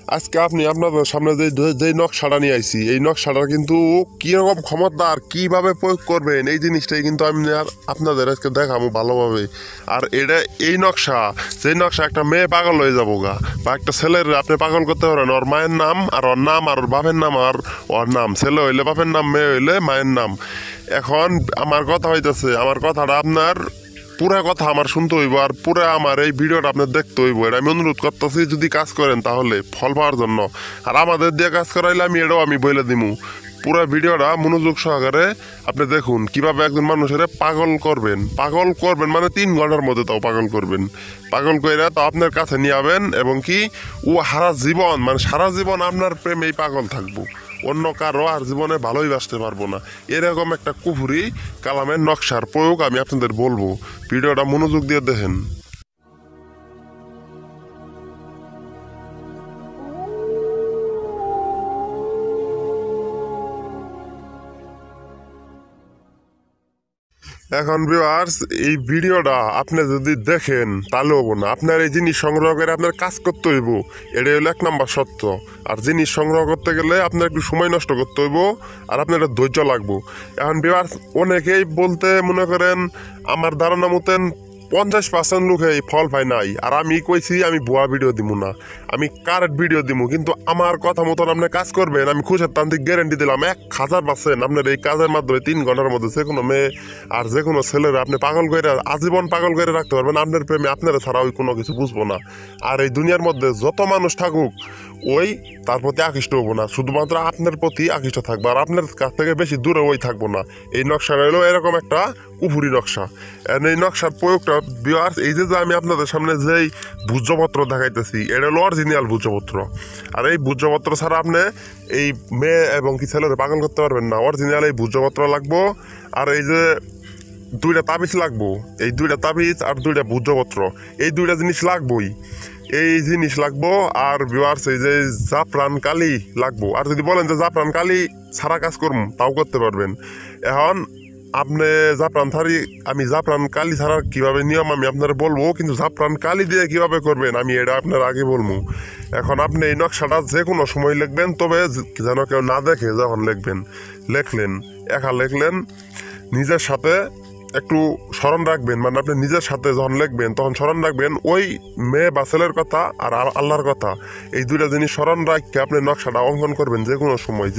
আজকে আপনি আপনাদের সামনে যে নকশাটা নিয়ে আইছি, এই নকশাটা কিন্তু কীরকম ক্ষমতা আর কীভাবে প্রয়োগ করবেন এই জিনিসটাই কিন্তু আমি আপনাদের আজকে দেখাবো ভালোভাবে। আর এটা এই নকশা, যেই নকশা একটা মেয়ে পাগল হয়ে যাবো গা, বা একটা ছেলের আপনি পাগল করতে পারেন। ওর মায়ের নাম আর ওর নাম আর ওর বাপের নাম আর ওর নাম, ছেলে হইলে বাপের নাম, মেয়ে হইলে মায়ের নাম। এখন আমার কথা হইতেছে, আমার কথাটা আপনার পুরা কথা আমার শুনতে হইব, আর পুরা আমার এই ভিডিওটা আপনার দেখতে হইব। এটা আমি অনুরোধ করতেছি, যদি কাজ করেন তাহলে ফল পাওয়ার জন্য। আর আমাদের দিয়ে কাজ করাইলে আমি বলে দিমু। পুরা ভিডিওটা মনোযোগ সহকারে আপনি দেখুন কিভাবে একজন মানুষের পাগল করবেন মানে 3 ঘন্টার মধ্যে তাও পাগল করবেন। পাগল কইরা তো আপনার কাছে নিয়ে যাবেন, এবং কি ও সারা জীবন আপনার প্রেমেই পাগল থাকবো, অন্য কারো আর জীবনে ভালোই বাসতে পারবো না। এরকম একটা কুফুরি কালামের নকশার প্রয়োগ আমি আপনাদের বলবো। ভিডিওটা মনোযোগ দিয়ে দেখেন। এখন ভিউয়ার্স, এই ভিডিওটা আপনি যদি দেখেন তাহলে হবো না। আপনার এই জিনিস সংগ্রহ করে আপনার কাজ করতে হইব, এটাই হলো 1 নম্বর সত্য। আর জিনিস সংগ্রহ করতে গেলে আপনার একটু সময় নষ্ট করতে হইব, আর আপনার একটা ধৈর্য লাগবো। এখন ভিউয়ার্স, অনেকেই বলতে মনে করেন আমার ধারণা মতেন 50% লোক এই ফল পায় নাই। আর আমি কইছি আমি ভুয়া ভিডিও দিব না, আমি কারেক্ট ভিডিও দিব। কিন্তু আমার কথা মতন আপনি কাজ করবেন, আমি খুশের তান্ত্রিক গ্যারেন্টি দিলাম 1000% আপনার এই কাজের মাধ্যমে 3 ঘন্টার মধ্যে যে কোনো মেয়ে আর যে কোনো ছেলেরা আপনি পাগল করে আজীবন পাগল করে রাখতে পারবেন। আপনার প্রেমে আপনারা ছাড়া ওই কোনো কিছু বুঝবো না। আর এই দুনিয়ার মধ্যে যত মানুষ থাকুক ওই তার প্রতি আকৃষ্ট হবো না, শুধুমাত্র আপনার প্রতি আকৃষ্ট থাকবো। আর আপনার কাছ থেকে বেশি দূরে ওই থাকবো না। এই নকশা হলো এরকম একটা কুফুরি নকশা। এই নকশার প্রয়োগটা ভিউয়ার্স, এই যে আমি আপনাদের সামনে যেই ভূজ্যপত্র দেখাইতেছি, এটা হলো অরিজিনাল ভূজ্যপত্র। আর এই ভূজ্যপত্র ছাড়া আপনি এই মেয়ে এবং কি ছেলেরা পাগল করতে পারবেন না। অরিজিনাল এই ভূজ্যপত্র লাগবো, আর এই যে 2টা তাবিজ লাগবো, এই 2টা তাবিজ আর 2টা ভূজ্যপত্র, এই 2টা জিনিস লাগবোই। এই জিনিস লাগবো। আর ভিউয়ার্স, এই যে জাফরান কালি লাগবো। আর যদি বলেন যে জাফরান কালি ছাড়া কাজ করবো, তাও করতে পারবেন। এখন আপনি আমি জাফরান কালি ছাড়া কিভাবে নিয়ম আমি আপনারা বলবো, কিন্তু জাফরান কালি দিয়ে কিভাবে করবেন আমি এটা আপনার আগে বলবো। এখন আপনি এই নকশাটা যে কোনো সময় লিখবেন, তবে যেন কেউ না দেখে যখন লিখলেন লেখলেন নিজের সাথে একটু স্মরণ রাখবেন। মানে আপনি নিজের সাথে যখন লিখবেন তখন স্মরণ রাখবেন ওই মেয়ে বা ছেলের কথা আর আল্লাহর কথা, এই 2টা জিনিস স্মরণ রাখতে আপনি নকশাটা অঙ্কন করবেন যে কোনো সময়।